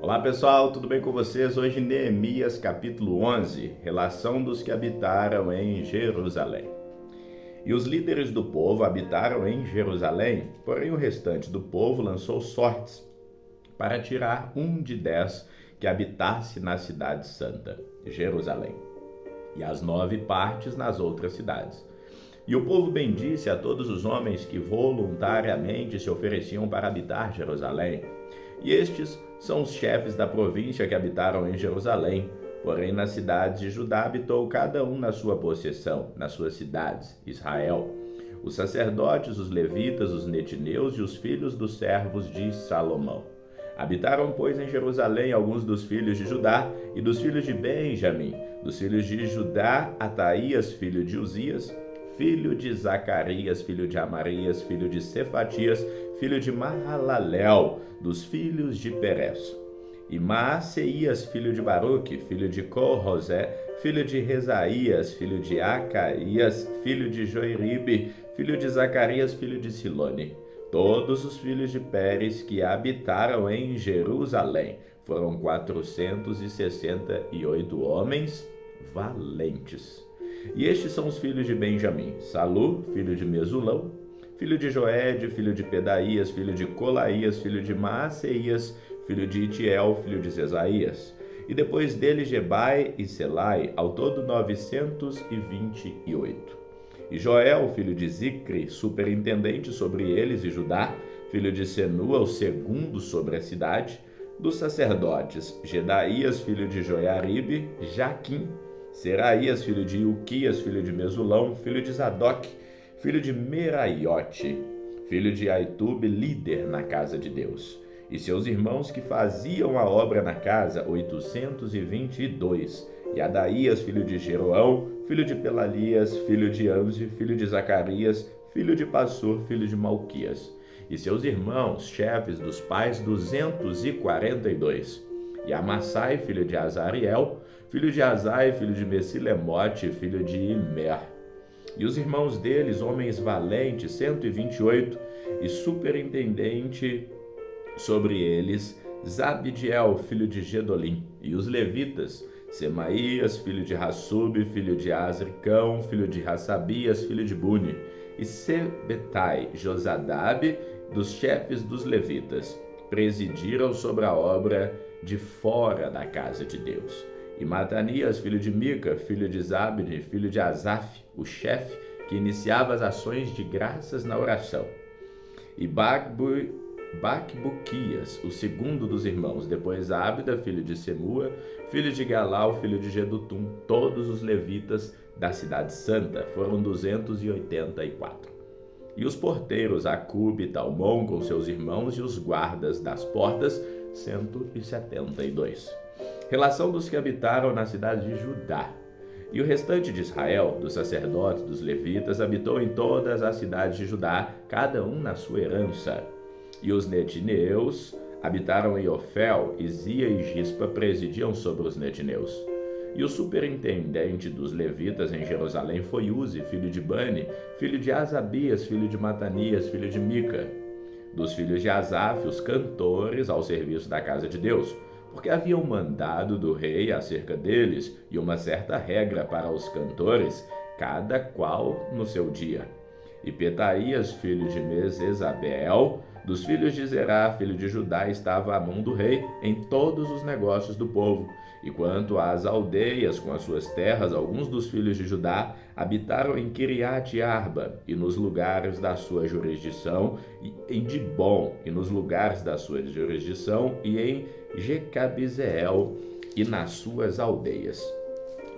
Olá pessoal, tudo bem com vocês? Hoje Neemias capítulo 11, relação dos que habitaram em Jerusalém. E os líderes do povo habitaram em Jerusalém, porém o restante do povo lançou sortes para tirar um de 10 que habitasse na cidade santa, Jerusalém, e as 9 partes nas outras cidades. E o povo bendisse a todos os homens que voluntariamente se ofereciam para habitar Jerusalém. E estes são os chefes da província que habitaram em Jerusalém. Porém, nas cidades de Judá habitou cada um na sua possessão, nas suas cidades, Israel. Os sacerdotes, os levitas, os netineus e os filhos dos servos de Salomão. Habitaram, pois, em Jerusalém alguns dos filhos de Judá e dos filhos de Benjamim. Dos filhos de Judá, Ataías, filho de Uzias, filho de Zacarias, filho de Amarias, filho de Cefatias, filho de Mahalalel, dos filhos de Perez. E Maaseias, filho de Baruque, filho de Corrosé, filho de Rezaías, filho de Acaías, filho de Joiribe, filho de Zacarias, filho de Silone. Todos os filhos de Pérez que habitaram em Jerusalém foram 468 homens valentes. E estes são os filhos de Benjamim: Salu, filho de Mesulão, filho de Joede, filho de Pedaías, filho de Colaías, filho de Maaseias, filho de Itiel, filho de Zezaías. E depois dele Gebai e Selai, ao todo 928. E Joel, filho de Zicri, superintendente sobre eles, e Judá, filho de Senua, o segundo sobre a cidade. Dos sacerdotes, Gedaías, filho de Joiaribe, Jaquim, Seraías, filho de Ilquias, filho de Mesulão, filho de Zadok, filho de Meraiote, filho de Aitube, líder na casa de Deus. E seus irmãos que faziam a obra na casa, 822. E Adaías, filho de Jeroão, filho de Pelalias, filho de Amzi, filho de Zacarias, filho de Passur, filho de Malquias. E seus irmãos, chefes dos pais, 242. E Amassai, filho de Azariel, filho de Azai, filho de Mesilemote, filho de Imer. E os irmãos deles, homens valentes, 128, e superintendente sobre eles, Zabdiel, filho de Gedolim. E os levitas, Semaías, filho de Hassub, filho de Azricão, filho de Hassabias, filho de Buni. E Sebetai, Josadab, dos chefes dos levitas, presidiram sobre a obra de fora da casa de Deus. E Matanias, filho de Mica, filho de Zabdi, filho de Asaf, o chefe, que iniciava as ações de graças na oração. E Bacbuquias, o segundo dos irmãos, depois Abda, filho de Semua, filho de Galal, filho de Gedutum, todos os levitas da cidade santa, foram 284. E os porteiros, Acube e Talmon, com seus irmãos, e os guardas das portas, 172. Relação dos que habitaram na cidade de Judá. E o restante de Israel, dos sacerdotes, dos levitas, habitou em todas as cidades de Judá, cada um na sua herança. E os netineus habitaram em Ofel, e Zia e Gispa presidiam sobre os netineus. E o superintendente dos levitas em Jerusalém foi Uzi, filho de Bani, filho de Asabias, filho de Matanias, filho de Mica. Dos filhos de Asaf, os cantores ao serviço da casa de Deus, porque havia um mandado do rei acerca deles e uma certa regra para os cantores, cada qual no seu dia. E Petaías, filho de Mesesabel, dos filhos de Zerá, filho de Judá, estava à mão do rei em todos os negócios do povo. E quanto às aldeias com as suas terras, alguns dos filhos de Judá habitaram em Kiriat Arba e nos lugares da sua jurisdição, e em Dibom e nos lugares da sua jurisdição, e em Jecabizeel e nas suas aldeias,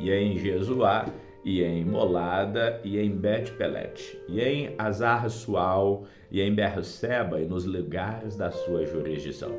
e em Jesuá, e em Molada, e em Bet-Pelet, e em Azar-Sual, e em Berseba, e nos lugares da sua jurisdição,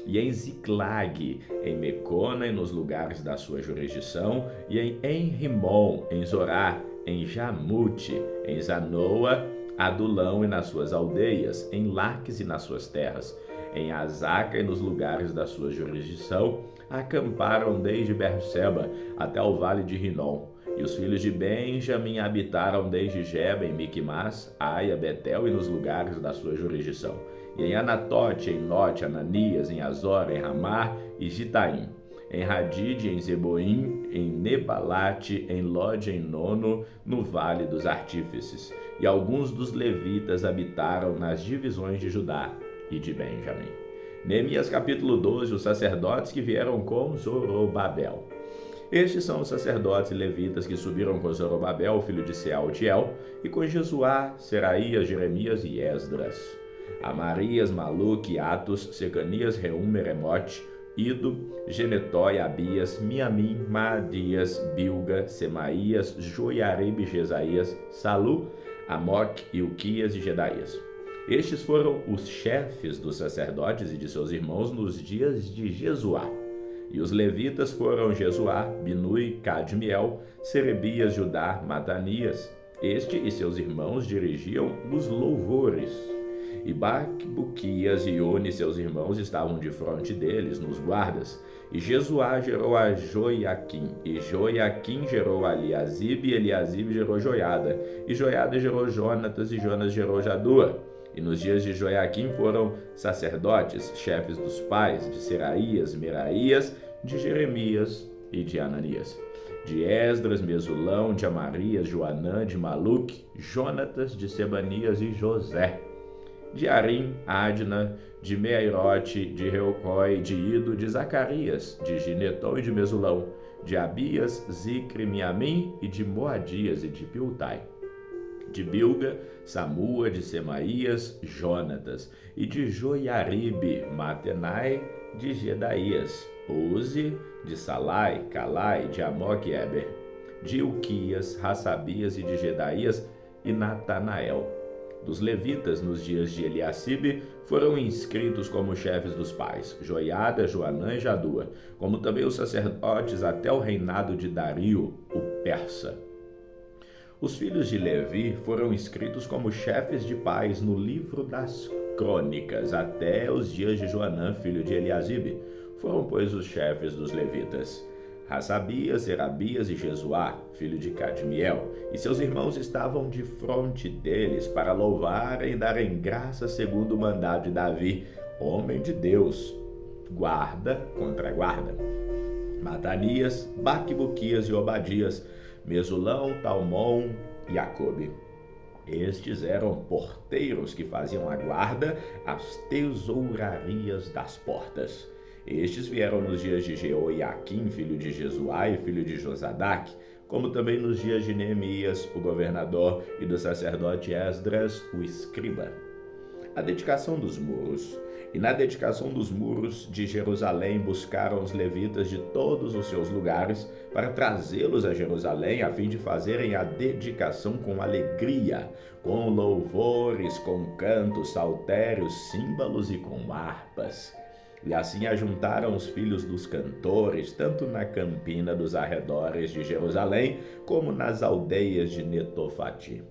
e em Ziclag, em Mecona, e nos lugares da sua jurisdição, e em Enrimon, em Zorá, em Jamute, em Zanoa, Adulão e nas suas aldeias, em Laques e nas suas terras, em Azaca e nos lugares da sua jurisdição, acamparam desde Berseba até o vale de Rinom. E os filhos de Benjamim habitaram desde Geba em Miquimás, Aia, Betel e nos lugares da sua jurisdição. e em Anatote, em Note, Ananias, em Azor, em Ramá e Gitaim, em Hadide, em Zeboim, em Nebalate, em Lode, em Nono, no Vale dos Artífices. E alguns dos levitas habitaram nas divisões de Judá e de Benjamim. Neemias capítulo 12, os sacerdotes que vieram com Zorobabel. Estes são os sacerdotes e levitas que subiram com Zorobabel, filho de Sealtiel, e com Jesuá, Seraías, Jeremias e Esdras. Amarias, Maluque, Atos, Secanias, Reum, Meremote, Ido, Genetói, Abias, Miamim, Maadias, Bilga, Semaías, Joiarib, Jesaías, Salu, Amoque, Ilquias e Gedaías. Estes foram os chefes dos sacerdotes e de seus irmãos nos dias de Jesuá. E os levitas foram Jesuá, Binui, Cadmiel, Serebias, Judá, Matanias. Este e seus irmãos dirigiam os louvores. E Bacbuquias e Oni, seus irmãos, estavam de frente deles, nos guardas. E Jesuá gerou a Joiaquim, e Joiaquim gerou a Eliasib, e Eliasib gerou Joiada. E Joiada gerou Jonatas, e Jonas gerou Jadua. E nos dias de Joiaquim foram sacerdotes, chefes dos pais, de Seraías, Meraías, de Jeremias e de Ananias. De Esdras, Mesulão, de Amarias, Joanã, de Maluque, Jonatas, de Sebanias e José. De Arim, Adna, de Meairote, de Reucói, de Ido, de Zacarias, de Gineton e de Mesulão, de Abias, Zicre, Miamim e de Moadias e de Piltai. De Bilga, Samua, de Semaías, Jonatas, e de Joiaribe, Matenai, de Gedaías, Uzi, de Salai, Calai, de Amoque e Eber, de Ilquias, Hassabias e de Gedaías e Natanael. Dos levitas, nos dias de Eliacibe, foram inscritos como chefes dos pais, Joiada, Joanã e Jadua, como também os sacerdotes até o reinado de Dario, o persa. Os filhos de Levi foram inscritos como chefes de pais no livro das crônicas, até os dias de Joanã, filho de Eliasibe. Foram, pois, os chefes dos levitas. Hassabias, Serabias e Jesuá, filho de Cadmiel, e seus irmãos estavam de fronte deles para louvarem e darem graça segundo o mandado de Davi, homem de Deus, guarda contra guarda. Matanias, Bacbuquias e Obadias, Mesulão, Talmon e Jacobe. Estes eram porteiros que faziam a guarda às tesourarias das portas. Estes vieram nos dias de Jeoiaquim, filho de Jesuá e filho de Josadac, como também nos dias de Neemias, o governador, e do sacerdote Esdras, o escriba. A dedicação dos muros. E na dedicação dos muros de Jerusalém buscaram os levitas de todos os seus lugares para trazê-los a Jerusalém, a fim de fazerem a dedicação com alegria, com louvores, com cantos, saltérios, símbolos e com harpas. E assim ajuntaram os filhos dos cantores, tanto na campina dos arredores de Jerusalém, como nas aldeias de Netofati,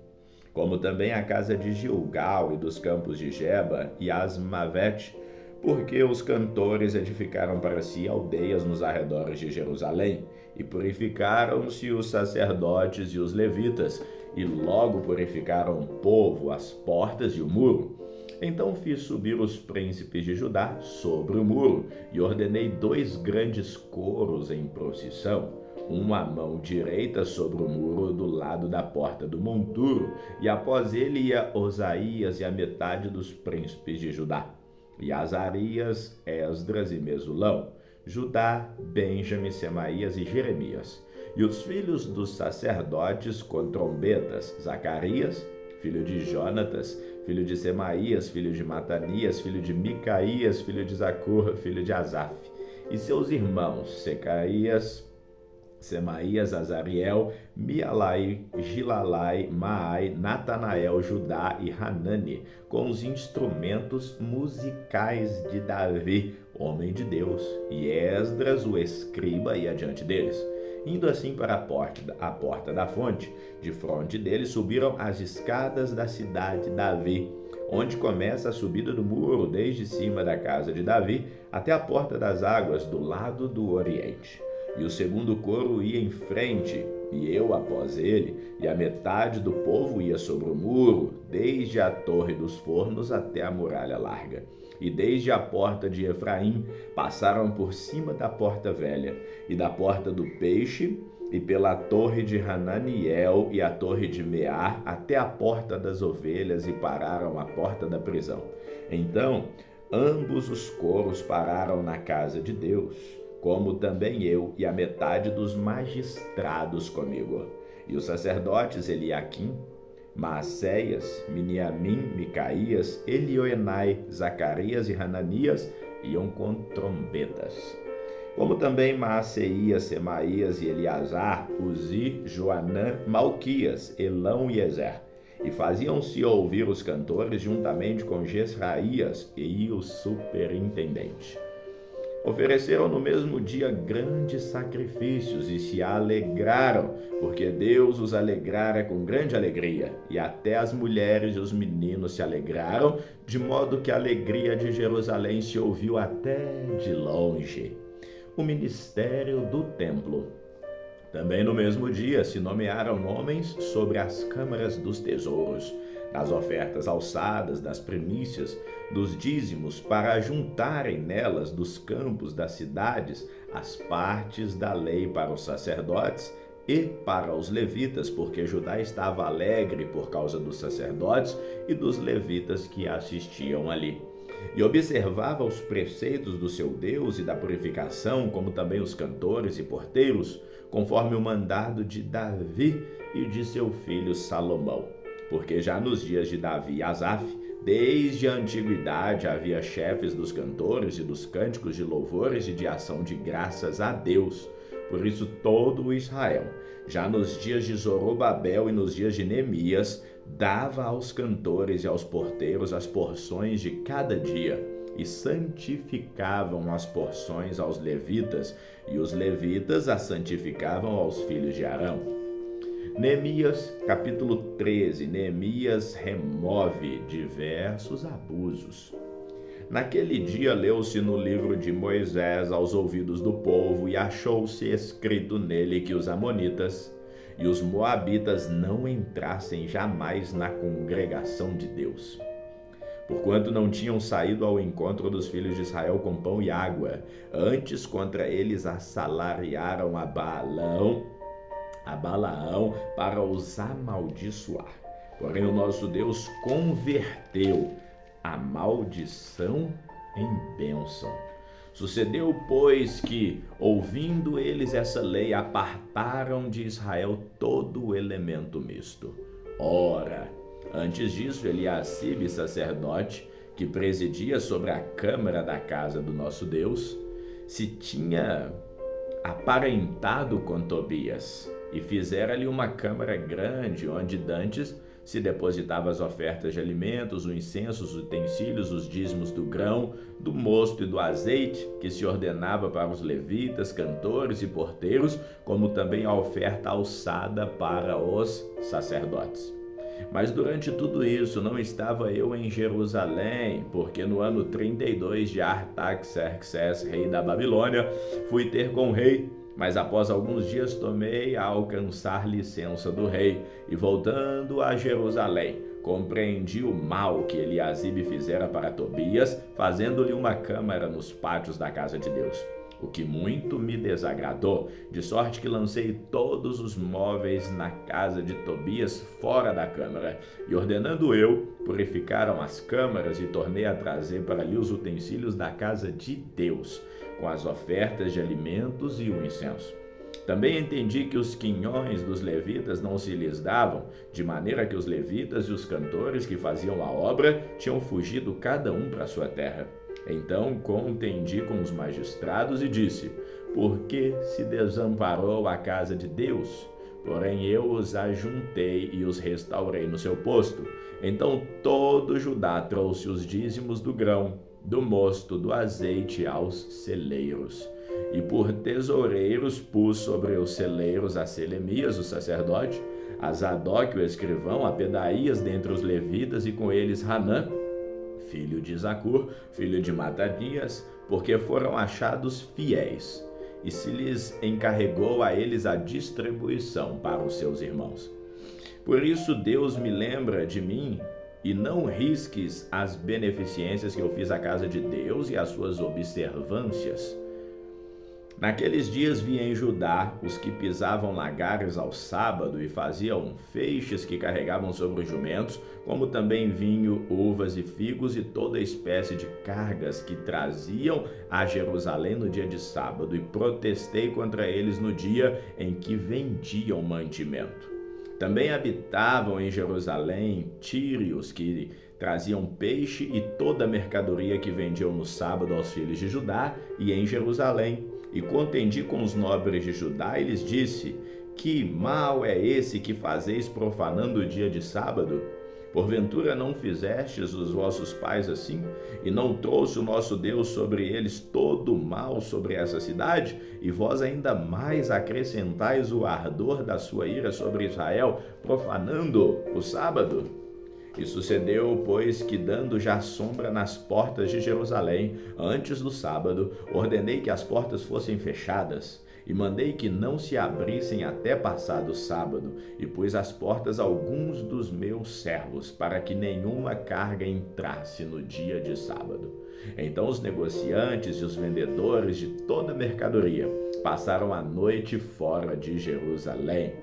como também a casa de Gilgal e dos campos de Geba e Asmavete, porque os cantores edificaram para si aldeias nos arredores de Jerusalém, e purificaram-se os sacerdotes e os levitas, e logo purificaram o povo, as portas e o muro. Então fiz subir os príncipes de Judá sobre o muro, e ordenei 2 grandes coros em procissão, um à mão direita sobre o muro do lado da porta do monturo, e após ele ia Osaías e a metade dos príncipes de Judá, e Azarias, Esdras e Mesulão, Judá, Benjamim, Semaías e Jeremias, e os filhos dos sacerdotes com trombetas, Zacarias, filho de Jonatas, filho de Semaías, filho de Matanias, filho de Micaías, filho de Zacur, filho de Asaf, e seus irmãos, Secaías, Semaías, Azariel, Mialai, Gilalai, Maai, Natanael, Judá e Hanani, com os instrumentos musicais de Davi, homem de Deus, e Esdras, o escriba, ia diante deles. Indo assim para a porta da fonte, de fronte deles subiram as escadas da cidade de Davi, onde começa a subida do muro, desde cima da casa de Davi até a porta das águas, do lado do oriente. E o segundo coro ia em frente, e eu após ele, e a metade do povo ia sobre o muro, desde a torre dos fornos até a muralha larga. E desde a porta de Efraim passaram por cima da porta velha, e da porta do peixe, e pela torre de Hananiel e a torre de Mear, até a porta das ovelhas, e pararam à porta da prisão. Então, ambos os coros pararam na casa de Deus, como também eu e a metade dos magistrados comigo. E os sacerdotes Eliaquim, Maacéias, Miniamim, Micaías, Elioenai, Zacarias e Hananias iam com trombetas. Como também Maaceias, Semaías e Eleazar, Uzi, Joanã, Malquias, Elão e Ezer. E faziam-se ouvir os cantores juntamente com Jesraías e o superintendente. Ofereceram no mesmo dia grandes sacrifícios e se alegraram, porque Deus os alegrara com grande alegria. E até as mulheres e os meninos se alegraram, de modo que a alegria de Jerusalém se ouviu até de longe. O ministério do templo. Também no mesmo dia se nomearam homens sobre as câmaras dos tesouros, das ofertas alçadas, das primícias, dos dízimos, para juntarem nelas dos campos das cidades as partes da lei para os sacerdotes e para os levitas, porque Judá estava alegre por causa dos sacerdotes e dos levitas que assistiam ali. E observava os preceitos do seu Deus e da purificação, como também os cantores e porteiros, conforme o mandado de Davi e de seu filho Salomão. Porque já nos dias de Davi e Asaf, desde a antiguidade havia chefes dos cantores e dos cânticos de louvores e de ação de graças a Deus. Por isso todo o Israel, já nos dias de Zorobabel e nos dias de Neemias, dava aos cantores e aos porteiros as porções de cada dia, e santificavam as porções aos levitas, e os levitas as santificavam aos filhos de Arão. Neemias, capítulo 13. Neemias remove diversos abusos. Naquele dia leu-se no livro de Moisés aos ouvidos do povo, e achou-se escrito nele que os amonitas e os moabitas não entrassem jamais na congregação de Deus, porquanto não tinham saído ao encontro dos filhos de Israel com pão e água. Antes contra eles assalariaram a Balaão para os amaldiçoar. Porém o nosso Deus converteu a maldição em bênção. Sucedeu, pois, que, ouvindo eles essa lei, apartaram de Israel todo o elemento misto. Ora, antes disso, Eliacibe, sacerdote, que presidia sobre a câmara da casa do nosso Deus, se tinha aparentado com Tobias, e fizera-lhe uma câmara grande, onde dantes se depositava as ofertas de alimentos, o incenso, os utensílios, os dízimos do grão, do mosto e do azeite, que se ordenava para os levitas, cantores e porteiros, como também a oferta alçada para os sacerdotes. Mas durante tudo isso não estava eu em Jerusalém, porque no ano 32 de Artaxerxes, rei da Babilônia, fui ter com o rei. Mas após alguns dias tomei a alcançar licença do rei, e voltando a Jerusalém, compreendi o mal que Eliasibe fizera para Tobias, fazendo-lhe uma câmara nos pátios da casa de Deus, o que muito me desagradou, de sorte que lancei todos os móveis na casa de Tobias fora da câmara, e ordenando eu, purificaram as câmaras e tornei a trazer para ali os utensílios da casa de Deus, com as ofertas de alimentos e o incenso. Também entendi que os quinhões dos levitas não se lhes davam, de maneira que os levitas e os cantores que faziam a obra tinham fugido cada um para sua terra. Então contendi com os magistrados e disse: por que se desamparou a casa de Deus? Porém eu os ajuntei e os restaurei no seu posto. Então todo Judá trouxe os dízimos do grão, do mosto, do azeite aos celeiros. E por tesoureiros pus sobre os celeiros a Selemias, o sacerdote, a Zadok, o escrivão, a Pedaías dentre os levitas, e com eles Hanã, filho de Zacur, filho de Matanias, porque foram achados fiéis. e se lhes encarregou a eles a distribuição para os seus irmãos. Por isso Deus me lembra de mim, e não risques as beneficências que eu fiz à casa de Deus e as suas observâncias. Naqueles dias vi em Judá os que pisavam lagares ao sábado e faziam feixes que carregavam sobre os jumentos, como também vinho, uvas e figos e toda espécie de cargas que traziam a Jerusalém no dia de sábado, e protestei contra eles no dia em que vendiam mantimento. Também habitavam em Jerusalém tírios que traziam peixe e toda a mercadoria que vendiam no sábado aos filhos de Judá e em Jerusalém. E contendi com os nobres de Judá e lhes disse: que mal é esse que fazeis profanando o dia de sábado? Porventura não fizestes os vossos pais assim? E não trouxe o nosso Deus sobre eles todo o mal sobre essa cidade? E vós ainda mais acrescentais o ardor da sua ira sobre Israel, profanando o sábado? E sucedeu, pois, que dando já sombra nas portas de Jerusalém, antes do sábado, ordenei que as portas fossem fechadas, e mandei que não se abrissem até passado o sábado, e pus as portas a alguns dos meus servos, para que nenhuma carga entrasse no dia de sábado. Então os negociantes e os vendedores de toda a mercadoria passaram a noite fora de Jerusalém,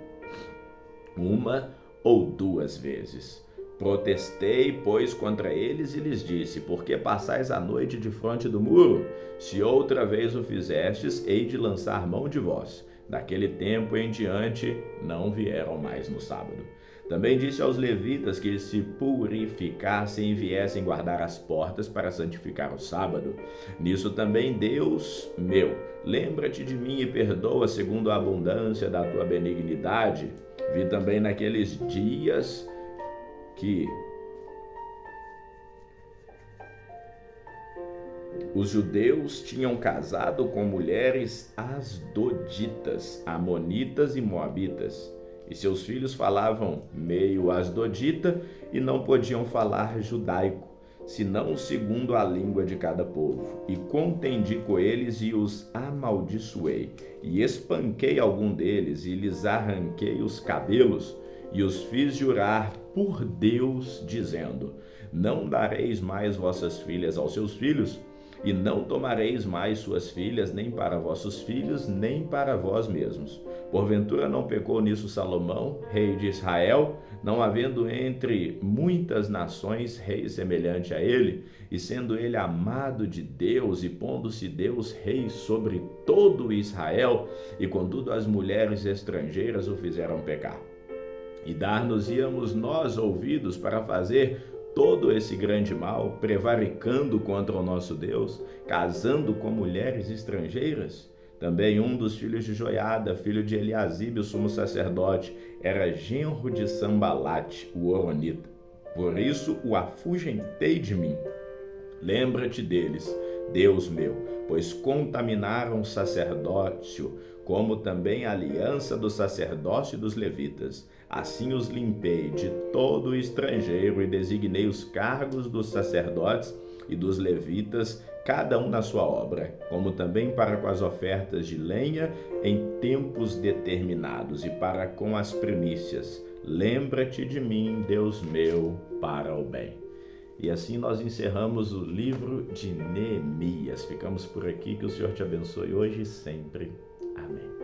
uma ou duas vezes. Protestei, pois, contra eles e lhes disse: por que passais a noite defronte do muro? Se outra vez o fizestes, hei de lançar mão de vós. Daquele tempo em diante, não vieram mais no sábado. Também disse aos levitas que se purificassem e viessem guardar as portas para santificar o sábado. Nisso também, Deus meu, lembra-te de mim e perdoa segundo a abundância da tua benignidade. Vi também naqueles dias que os judeus tinham casado com mulheres asdoditas, amonitas e moabitas, e seus filhos falavam meio asdodita e não podiam falar judaico, senão segundo a língua de cada povo. E contendi com eles e os amaldiçoei, e espanquei algum deles e lhes arranquei os cabelos, e os fiz jurar por Deus, dizendo: não dareis mais vossas filhas aos seus filhos, e não tomareis mais suas filhas, nem para vossos filhos, nem para vós mesmos. Porventura não pecou nisso Salomão, rei de Israel, não havendo entre muitas nações rei semelhante a ele, e sendo ele amado de Deus, e pondo-se Deus rei sobre todo Israel, e contudo as mulheres estrangeiras o fizeram pecar. E dar-nos-íamos nós ouvidos para fazer todo esse grande mal, prevaricando contra o nosso Deus, casando com mulheres estrangeiras? Também um dos filhos de Joiada, filho de Eliasibe, o sumo sacerdote, era genro de Sambalate, o horonita. Por isso o afugentei de mim. Lembra-te deles, Deus meu, pois contaminaram o sacerdócio, como também a aliança do sacerdócio e dos levitas. Assim os limpei de todo o estrangeiro e designei os cargos dos sacerdotes e dos levitas, cada um na sua obra, como também para com as ofertas de lenha em tempos determinados e para com as primícias. Lembra-te de mim, Deus meu, para o bem. E assim nós encerramos o livro de Neemias. Ficamos por aqui, que o Senhor te abençoe hoje e sempre. Amém.